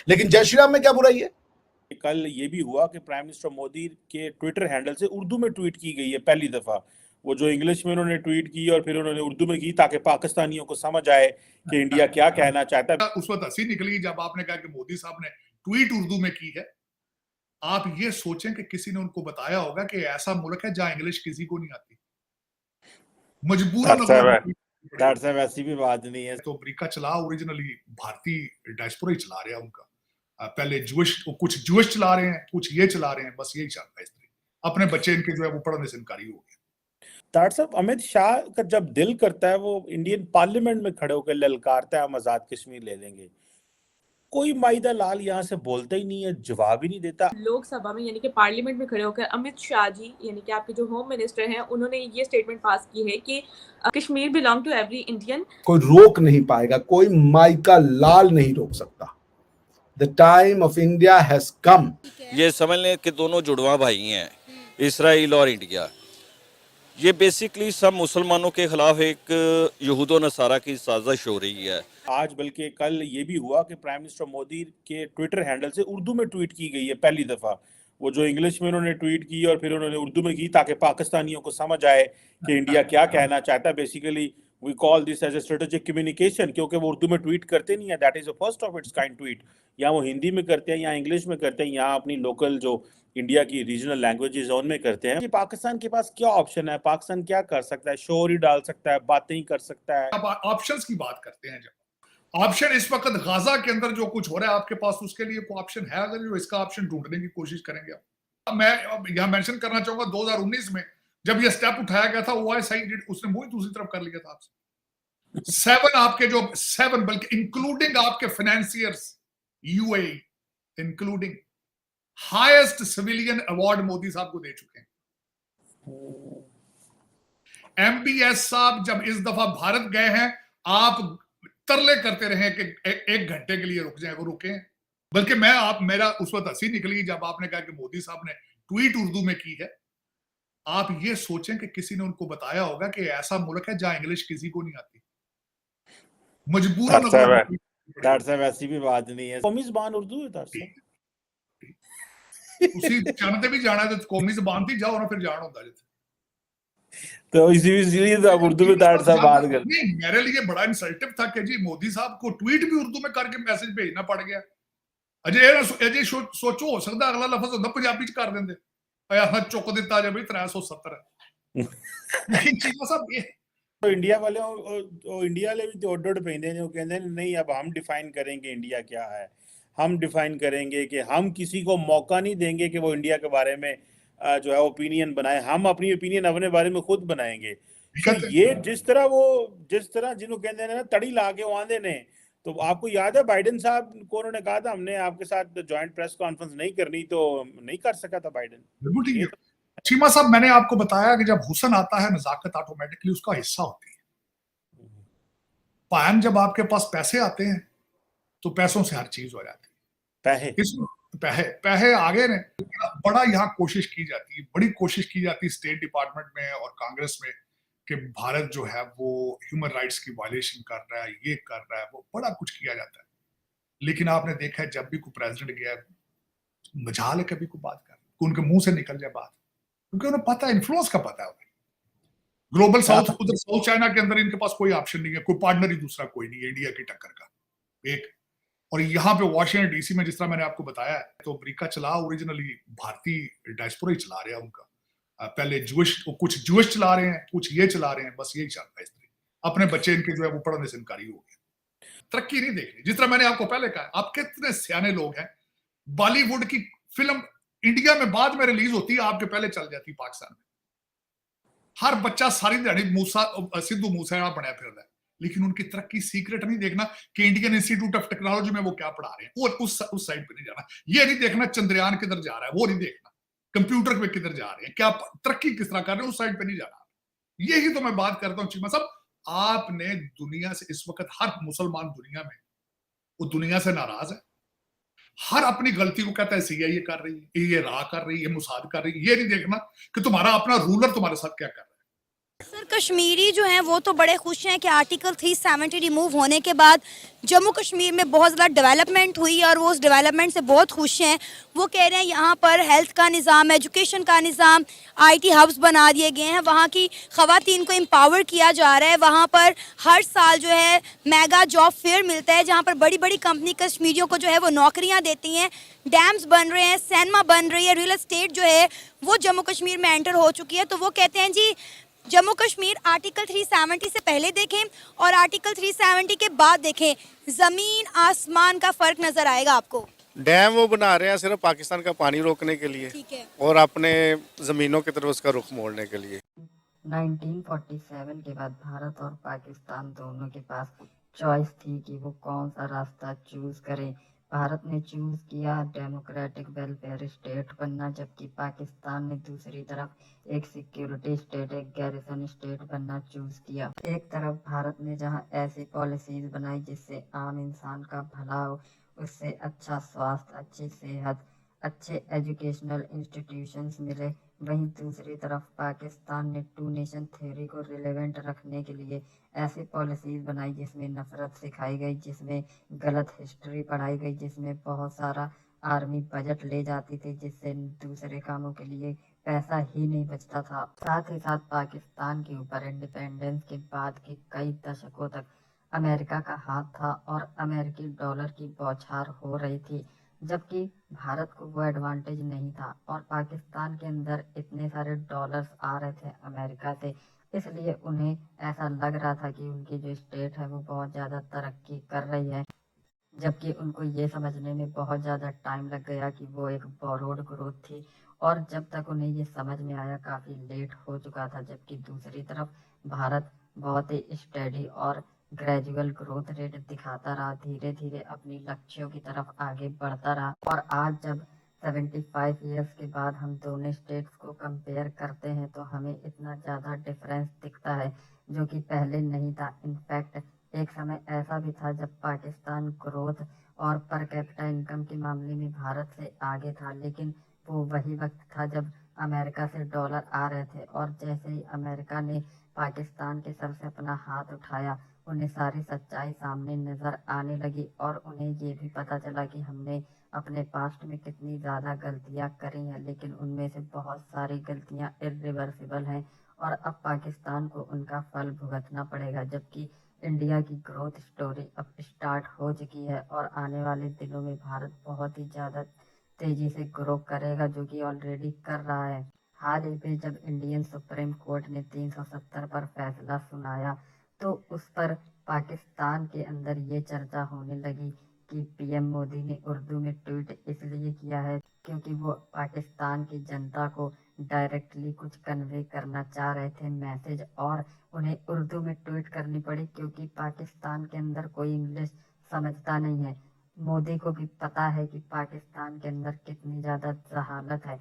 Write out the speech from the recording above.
लेकिन जय श्री राम में क्या बुराई है? कल ये भी हुआ कि प्राइम मिनिस्टर मोदी के ट्विटर हैंडल से उर्दू में ट्वीट की गई है पहली दफा। वो जो इंग्लिश में उन्होंने ट्वीट की और फिर उन्होंने उर्दू में की ताकि पाकिस्तानियों को समझ आए कि इंडिया क्या कहना चाहता है। उस वक्त हंसी निकली जब आपने कहा कि मोदी साहब ने ट्वीट उर्दू में की है। आप ये सोचें कि किसी ने उनको बताया होगा कि ऐसा मुल्क है जहां इंग्लिश किसी को नहीं आती, मजबूरन। ऐसी भी बात नहीं है। तो अमेरिका चला ओरिजिनली भारतीय डायस्पोरा ही चला रहा है उनका। पहले कुछ ज्यूश चला रहे हैं, कुछ ये चला रहे हैं, बस यही चल रहा है। अपने बच्चे इनके जो है वो पढ़ने से इनकारी हो गए। डॉक्टर साहब, अमित शाह का जब दिल करता है वो इंडियन पार्लियामेंट में खड़े होकर ललकारता है हम आजाद कश्मीर ले लेंगे। कोई माइदा लाल यहाँ से बोलता ही नहीं है, जवाब ही नहीं देता। लोकसभा में यानी कि पार्लियामेंट में खड़े होकर अमित शाह जी यानी कि आपके जो होम मिनिस्टर हैं उन्होंने ये स्टेटमेंट पास की है कि Kashmir belong to every Indian. कोई रोक नहीं पाएगा, कोई माइका लाल नहीं रोक सकता। The time of India has come. ये समझ लें कि दोनों जुड़वा भाई हैं, इसराइल और इंडिया। ये बेसिकली सब मुसलमानों के खिलाफ एक यहूद और नसारा की साजिश हो रही है। आज बल्कि कल ये भी हुआ कि प्राइम मिनिस्टर मोदी के ट्विटर हैंडल से उर्दू में ट्वीट की गई है पहली दफा। वो जो इंग्लिश में उन्होंने ट्वीट की और फिर उन्होंने उर्दू में की ताकि पाकिस्तानियों को समझ आए कि इंडिया क्या कहना चाहता है। Basically we call this as a strategic communication, क्योंकि वो उर्दू में ट्वीट करते नहीं है। That is a first of its kind tweet. या वो हिंदी में करते हैं या इंग्लिश में करते हैं, यहाँ अपनी लोकल जो इंडिया की रीजनल लैंग्वेजेस जोन में करते हैं। कि पाकिस्तान के पास क्या ऑप्शन है, पाकिस्तान क्या कर सकता है? शोर ही डाल सकता है, बातें ही कर सकता है। अब ऑप्शंस की बात करते हैं। जब ऑप्शन इस वक्त गाजा के अंदर जो कुछ हो रहा है आपके पास, उसके लिए कोई ऑप्शन है? अगर जो इसका ऑप्शन ढूंढने की कोशिश करेंगे आप। मैं यहां मेंशन करना चाहूंगा 2019 में जब ये स्टेप उठाया गया था, ओआईसी उसने मुंह दूसरी तरफ कर लिया था आपसे। 7 आपके जो 7 बल्कि इंक्लूडिंग आपके financiers, UAE including, highest civilian award Modi साहब को दे चुके हैं। एमबीएस साहब जब इस दफा भारत गए हैं, आप तरले करते रहे कि एक घंटे के लिए रुक जाए, वो रुके हैं। बल्कि मेरा उस वक्त हंसी निकली जब आपने कहा कि मोदी साहब ने ट्वीट उर्दू में की है। आप ये सोचें कि किसी ने उनको बताया होगा कि ऐसा मुल्क है जहां इंग्लिश किसी को नहीं आती, मजबूरन। ऐसी भी बात नहीं है। कौमी ज़बान उर्दू है। उसी जानते भी जाना है तो कौमी ज़बान थी, जाओ ना फिर जान होता है। तो इसीलिए तो आप उर्दू में बात करते। नहीं, मेरे लिए बड़ा इंसल्टिव था कि जी मोदी साहब को ट्वीट भी उर्दू में करके मैसेज भेजना पड़ गया। अजय सोचो, हो सकता अगला लफ्ज होता पंजाबी च कर देंगे, चुक दिता जाए 370 लेकिन चीमा साहब ये तो इंडिया वाले इंडिया वाले भी ओड पेंदे ने, वो कहते हैं नहीं अब हम डिफाइन करेंगे इंडिया क्या है। हम डिफाइन करेंगे कि हम किसी को मौका नहीं देंगे कि वो इंडिया के बारे में जो है ओपिनियन बनाए। हम अपनी ओपिनियन अपने बारे में खुद बनाएंगे। तो ये जिस तरह जिन्हों कहते हैं ना तड़ी ला के आंदे ने। तो आपको याद है बाइडेन साहब को उन्होंने कहा था हमने आपके साथ ज्वाइंट प्रेस कॉन्फ्रेंस नहीं करनी, तो नहीं कर सका था बाइडेन। बिल्कुल ठीक है चीमा साहब, मैंने आपको बताया कि जब हुसन आता है नजाकत ऑटोमेटिकली उसका हिस्सा होती है। पायन जब आपके पास पैसे आते हैं तो पैसों से हर चीज हो जाती है। पैसे आगे ने बड़ा यहाँ कोशिश की जाती है, बड़ी कोशिश की जाती है स्टेट डिपार्टमेंट में और कांग्रेस में कि भारत जो है वो ह्यूमन राइट्स की वायलेशन कर रहा है, ये कर रहा है, वो बड़ा कुछ किया जाता है। लेकिन आपने देखा है जब भी कोई प्रेसिडेंट गया, मजाल है कभी कोई बात कर, उनके मुंह से निकल जाए बात, क्योंकि उन्हें पता है, इन्फ्लुएंस का पता है। ग्लोबल साउथ, उधर साउथ चाइना के अंदर इनके पास कोई ऑप्शन नहीं है, कोई पार्टनर ही दूसरा कोई नहीं है इंडिया की टक्कर का एक। और यहाँ पे वॉशिंगटन डीसी में जिस तरह मैंने आपको बताया है, तो अमेरिका चला ओरिजिनली भारतीय डायस्पोरा ही चला रहा है उनका। पहले कुछ ज्यूश चला रहे हैं, कुछ ये चला रहे हैं, बस यही चल रहा है। अपने बच्चे इनके जो है वो पढ़ने से इनकारी हो गए। तरक्की नहीं देखनी। जिस तरह मैंने आपको पहले कहा, आप कितने सियाने लोग हैं। बॉलीवुड की फिल्म इंडिया में बाद में रिलीज होती है, आपके पहले चल जाती पाकिस्तान में। हर बच्चा सारी दिहाड़ी सिद्धू मूसेवाला बनया फिर रहा है। लेकिन उनकी तरक्की सीक्रेट नहीं देखना कि इंडियन इंस्टीट्यूट ऑफ टेक्नोलॉजी में वो क्या पढ़ा रहे हैं, और उस साइड पे नहीं जाना। ये नहीं देखना चंद्रयान किधर जा रहा है, वो नहीं देखना कंप्यूटर पे किधर जा रहे हैं, क्या तरक्की किस तरह कर रहे हैं, उस साइड पे नहीं जाना। यही तो मैं बात करता हूँ चीमा साहब। आपने दुनिया से इस वक्त हर मुसलमान दुनिया में वो दुनिया से नाराज है। हर अपनी गलती को कहता है सीआईए कर रही है, ये रा कर रही है, ये मुसाद कर रही है। ये नहीं देखना कि तुम्हारा अपना रूलर तुम्हारे साथ क्या कर रहा है। सर कश्मीरी जो हैं वो तो बड़े खुश हैं कि आर्टिकल 370 रिमूव होने के बाद जम्मू कश्मीर में बहुत ज़्यादा डेवलपमेंट हुई और वो उस डेवलपमेंट से बहुत खुश हैं। वो कह रहे हैं यहाँ पर हेल्थ का निज़ाम, एजुकेशन का निज़ाम, आईटी हब्स बना दिए गए हैं, वहाँ की ख़वातीन को एम्पावर किया जा रहा है। वहाँ पर हर साल जो है मेगा जॉब फेयर मिलता है जहाँ पर बड़ी बड़ी कंपनी कश्मीरियों को जो है वो नौकरियाँ देती हैं। डैम्स बन रहे हैं, सिनेमा बन रही है, रियल एस्टेट जो है वो जम्मू कश्मीर में एंटर हो चुकी है। तो वो कहते हैं जी जम्मू कश्मीर आर्टिकल 370 से पहले देखें और आर्टिकल 370 के बाद देखें, जमीन आसमान का फर्क नजर आएगा आपको। डैम वो बना रहे हैं सिर्फ पाकिस्तान का पानी रोकने के लिए, ठीक है। और अपने जमीनों की तरफ उसका रुख मोड़ने के लिए। 1947 के बाद भारत और पाकिस्तान दोनों के पास चॉइस थी कि वो कौन सा रास्ता चूज करें। भारत ने चूज किया डेमोक्रेटिक वेलफेयर स्टेट बनना, जबकि पाकिस्तान ने दूसरी तरफ एक सिक्योरिटी स्टेट, एक गैरिसन स्टेट बनना चूज किया। एक तरफ भारत ने जहां ऐसी पॉलिसीज बनाई जिससे आम इंसान का भला हो, उससे अच्छा स्वास्थ्य, अच्छी सेहत, अच्छे एजुकेशनल इंस्टीट्यूशंस मिले, वहीं दूसरी तरफ पाकिस्तान ने टू नेशन थ्योरी को रिलेवेंट रखने के लिए ऐसी पॉलिसीज बनाई जिसमें नफरत सिखाई गई, जिसमें गलत हिस्ट्री पढ़ाई गई, जिसमें बहुत सारा आर्मी बजट ले जाती थी, जिससे दूसरे कामों के लिए पैसा ही नहीं बचता था। साथ ही साथ पाकिस्तान के ऊपर इंडिपेंडेंस के बाद के कई दशकों तक अमेरिका का हाथ था और अमेरिकी डॉलर की बौछार हो रही थी, जबकि भारत को वो एडवांटेज नहीं था और पाकिस्तान के अंदर इतने सारे डॉलर्स आ रहे थे अमेरिका से, इसलिए उन्हें ऐसा लग रहा था कि उनकी जो स्टेट है वो बहुत ज़्यादा तरक्की कर रही है, जबकि उनको ये समझने में बहुत ज़्यादा टाइम लग गया कि वो एक बोरोड ग्रोथ थी, और जब तक उन्हें ये समझ में आया काफ़ी लेट हो चुका था। जबकि दूसरी तरफ भारत बहुत ही स्टेडी और ग्रेजुअल ग्रोथ रेट दिखाता रहा, धीरे धीरे अपनी लक्ष्यों की तरफ आगे बढ़ता रहा, और आज जब 75 ईयर्स के बाद हम दोनों स्टेट्स को कंपेयर करते हैं तो हमें इतना ज़्यादा डिफरेंस दिखता है जो कि पहले नहीं था। इनफैक्ट एक समय ऐसा भी था जब पाकिस्तान ग्रोथ और पर कैपिटा इनकम के मामले में भारत से आगे था, लेकिन वो वही वक्त था जब अमेरिका से डॉलर आ रहे थे, और जैसे ही अमेरिका ने पाकिस्तान के सर से अपना हाथ उठाया, उन्हें सारी सच्चाई सामने नज़र आने लगी और उन्हें ये भी पता चला कि हमने अपने पास्ट में कितनी ज़्यादा गलतियाँ करी हैं, लेकिन उनमें से बहुत सारी गलतियाँ इरिवर्सिबल हैं और अब पाकिस्तान को उनका फल भुगतना पड़ेगा। जबकि इंडिया की ग्रोथ स्टोरी अब स्टार्ट हो चुकी है और आने वाले दिनों में भारत बहुत ही ज़्यादा तेज़ी से ग्रो करेगा, जो कि ऑलरेडी कर रहा है। हाल ही में जब इंडियन सुप्रीम कोर्ट ने 370 पर फैसला सुनाया तो उस पर पाकिस्तान के अंदर ये चर्चा होने लगी कि पीएम मोदी ने उर्दू में ट्वीट इसलिए किया है क्योंकि वो पाकिस्तान की जनता को डायरेक्टली कुछ कन्वे करना चाह रहे थे मैसेज, और उन्हें उर्दू में ट्वीट करनी पड़ी क्योंकि पाकिस्तान के अंदर कोई इंग्लिश समझता नहीं है। मोदी को भी पता है कि पाकिस्तान के अंदर कितनी ज़्यादा जहालत है।